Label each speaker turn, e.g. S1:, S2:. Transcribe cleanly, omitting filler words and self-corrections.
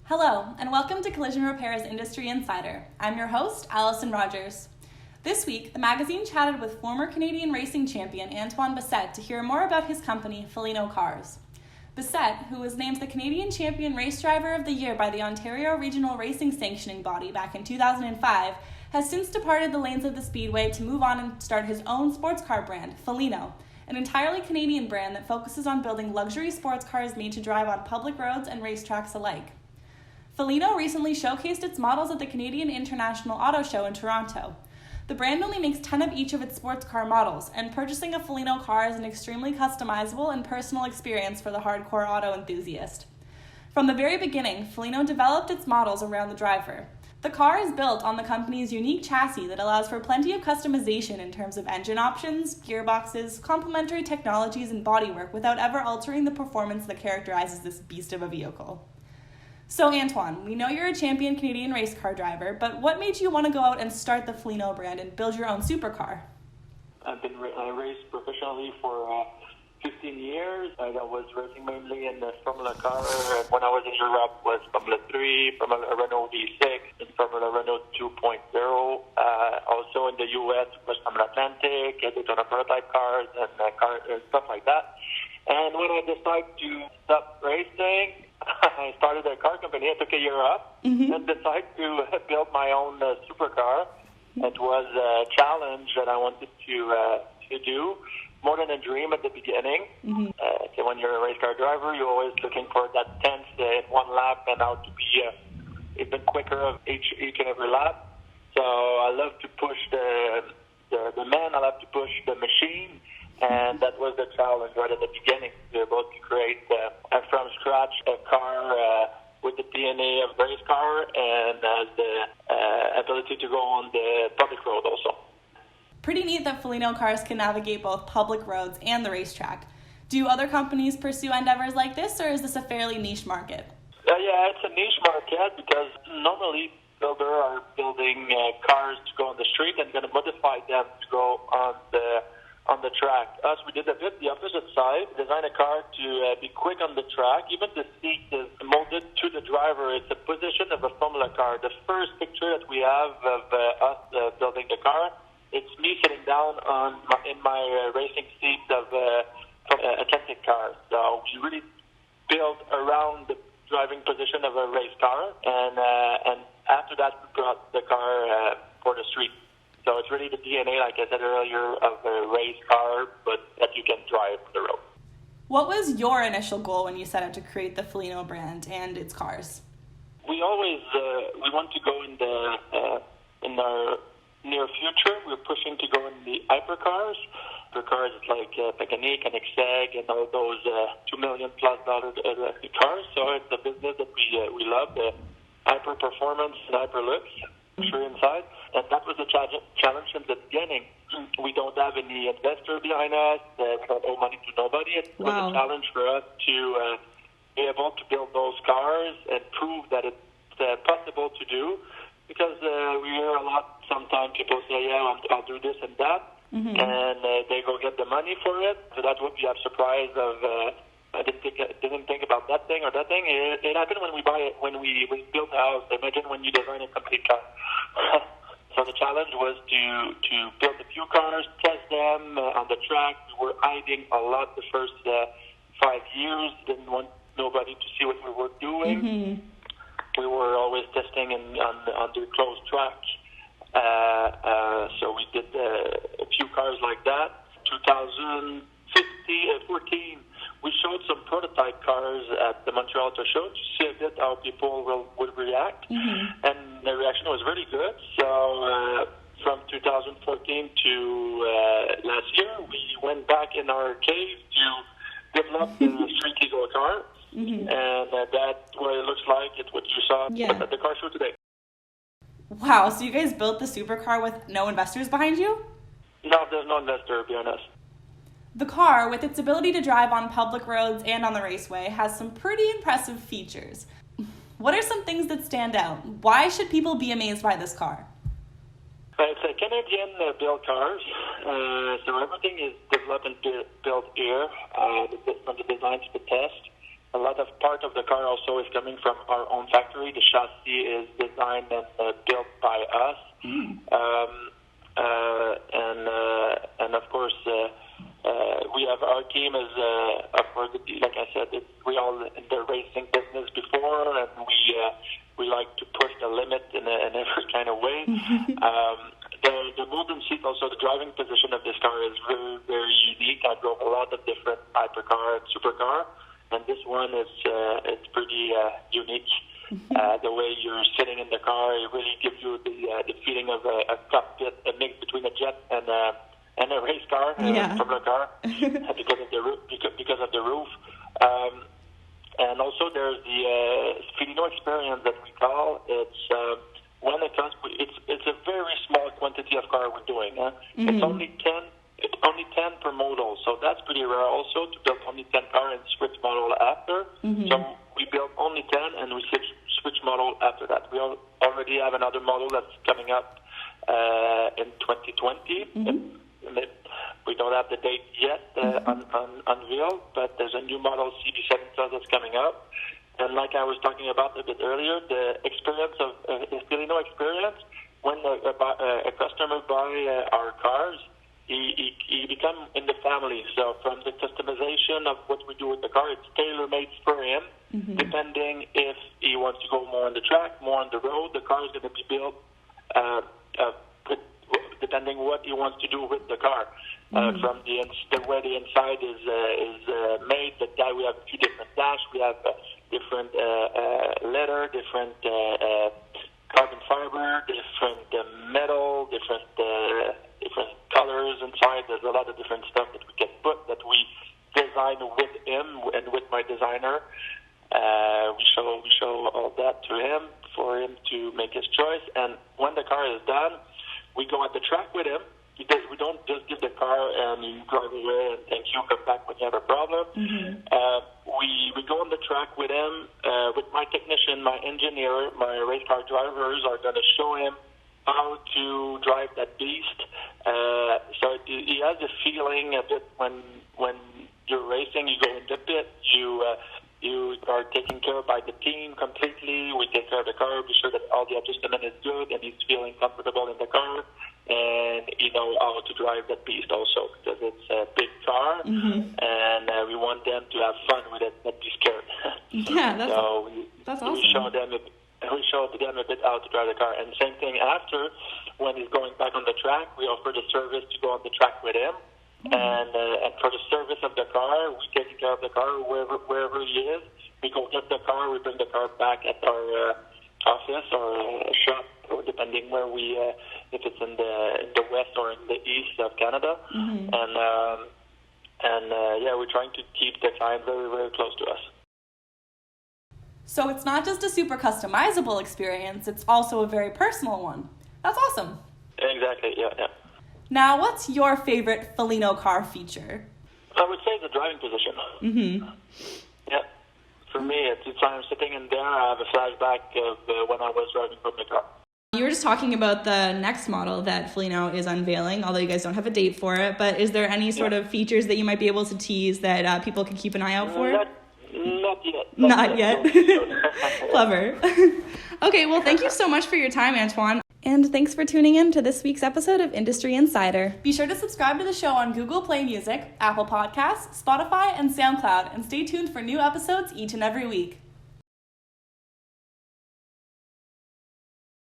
S1: Hello, and welcome to Collision Repair's Industry Insider. I'm your host, Allison Rogers. This week, the magazine chatted with former Canadian racing champion Antoine Bessette to hear more about his company, FELINO Cars. Bessette, who was named the Canadian Champion Race Driver of the Year by the Ontario Regional Racing Sanctioning Body back in 2005, has since departed the lanes of the speedway to move on and start his own sports car brand, FELINO, an entirely Canadian brand that focuses on building luxury sports cars made to drive on public roads and racetracks alike. FELINO recently showcased its models at the Canadian International AutoShow in Toronto. The brand only makes 10 of each of its sports car models, and purchasing a FELINO car is an extremely customizable and personal experience for the hardcore auto enthusiast. From the very beginning, FELINO developed its models around the driver. The car is built on the company's unique chassis that allows for plenty of customization in terms of engine options, gearboxes, complementary technologies, and bodywork without ever altering the performance that characterizes this beast of a vehicle. So Antoine, we know you're a champion Canadian race car driver, but what made you want to go out and start the FELINO brand and build your own supercar?
S2: I've been raced professionally for 15 years. I was racing mainly in the Formula Car. When I was in Europe was Formula 3, Formula Renault V6, and Formula Renault 2.0. Also in the U.S. was Formula Atlantic, Daytona prototype cars, and stuff like that. And when I decided to stop racing, I started a car company. I took a year off and decided to build my own supercar. It was a challenge that I wanted to do, more than a dream at the beginning. So when you're a race car driver, you're always looking for that tenth in one lap and how to be even quicker of each and every lap. So I love to push the man. I love to push the machine. And that was the challenge right at the beginning, to be able to create from scratch a car with the DNA of race car and the ability to go on the public road also.
S1: Pretty neat that FELINO Cars can navigate both public roads and the racetrack. Do other companies pursue endeavors like this, or is this a fairly niche market?
S2: Yeah, it's a niche market because normally builders are building cars to go on the street and going to modify them to go on the track. Us, we did a bit the opposite side, design a car to be quick on the track. Even the seat is molded to the driver. It's a position of a Formula car. The first picture that we have of us building the car, it's me sitting down in my racing seat of from Atlantic car. So we really built around the driving position of a race car, and after that we brought the car for the street. So it's really the DNA, like I said earlier, of a race car, but that you can drive on the road.
S1: What was your initial goal when you set out to create the FELINO brand and its cars?
S2: We always we want to go in our near future. We're pushing to go in the hypercars. Hypercars like Pagani, Koenigsegg, and all those $2 million+ cars. So it's a business that we love, the hyper performance and hyper looks. Sure inside, and that was the challenge from the beginning. We don't have any investor behind us. We don't owe money to nobody. It was a challenge for us to be able to build those cars and prove that it's possible to do. Because we hear a lot. Sometimes people say, "Yeah, I'll do this and that," and they go get the money for it. So that would be a surprise of. I didn't think about that thing or that thing. It happened when we built a house. Imagine when you design a complete car. So the challenge was to build a few cars, test them on the track. We were hiding a lot the first 5 years. Didn't want nobody to see what we were doing. We were always testing on the closed track. So we did a few cars like that. 2014. We showed some prototype cars at the Montreal Auto Show to see a bit how people would react, and the reaction was really good. So from 2014 to last year, we went back in our cave to develop the street legal car, and that's what it looks like. It's what you saw at the car show today.
S1: Wow, so you guys built the supercar with no investors behind you?
S2: No, there's no investor, to be honest.
S1: The car, with its ability to drive on public roads and on the raceway, has some pretty impressive features. What are some things that stand out? Why should people be amazed by this car?
S2: It's a Canadian built cars, so everything is developed and built here, from the design to the test. a lot of part of the car also is coming from our own factory. The chassis is designed and built by us. And of course, we have our team is, of course, like I said, we all in the racing business before, and we like to push the limit in every kind of way. The golden seat, also the driving position of this car is very, very unique. I drove a lot of different hypercar and supercar, and this one is it's pretty unique. The way you're sitting in the car, it really gives you the feeling of a cockpit, a mix between a jet and a race car, formula car, because of the roof. And also there's the FELINO experience that we call. It's when it comes, it's a very small quantity of car we're doing. It's only 10. It's only 10 per model, so that's pretty rare. Also to build only 10 car and switch model after. So we built only 10 and we switch model after that. We already have another model that's coming up in 2020. We don't have the date yet unveiled, but there's a new model CB7 that's coming up. And like I was talking about a bit earlier, the experience of the FELINO experience, when a customer buy our cars, he become in the family. So from the customization of what we do with the car, it's tailor-made for him. Depending if he wants to go more on the track, more on the road, the car is going to be built depending what he wants to do with the car. From the way the inside is made, we have a few different dash, we have different leather, different carbon fiber, different metal, different colors inside. There's a lot of different stuff that we can put that we design with him and with my designer. We show all that to him for him to make his choice. And when the car is done, we go at the track with him. We don't just give the car and you drive away and thank you, come back when you have a problem. We go on the track with him, with my technician, my engineer, my race car drivers are going to show him how to drive that beast. So he has a feeling a bit when you're racing, you go in the pit, you are taken care of by the team completely. We take care of the car, be sure that all the adjustment is good, and he's feeling comfortable in the car. And you know how to drive that beast also, because it's a big car, and we want them to have fun with it, not be scared.
S1: Yeah, that's awesome.
S2: We show them a bit how to drive the car. And same thing after, when he's going back on the track, we offer the service to go on the track with him. And for the service of the car, we take care of the car wherever he is. We go get the car, we bring the car back at our office or shop, or depending where we, if it's in the west or in the east of Canada. We're trying to keep the client very, very close to us.
S1: So it's not just a super customizable experience, it's also a very personal one. That's awesome. Exactly,
S2: yeah.
S1: Now, what's your favorite FELINO car feature?
S2: I would say the driving position. Yeah. For me, it's I'm sitting in there, I have a flashback of when I was driving from the car.
S1: You were just talking about the next model that FELINO is unveiling, although you guys don't have a date for it, but is there any sort of features that you might be able to tease that people can keep an eye out for?
S2: Not yet.
S1: Not yet. Clever. Okay, well, thank you so much for your time, Antoine. And thanks for tuning in to this week's episode of Industry Insider. Be sure to subscribe to the show on Google Play Music, Apple Podcasts, Spotify, and SoundCloud, and stay tuned for new episodes each and every week.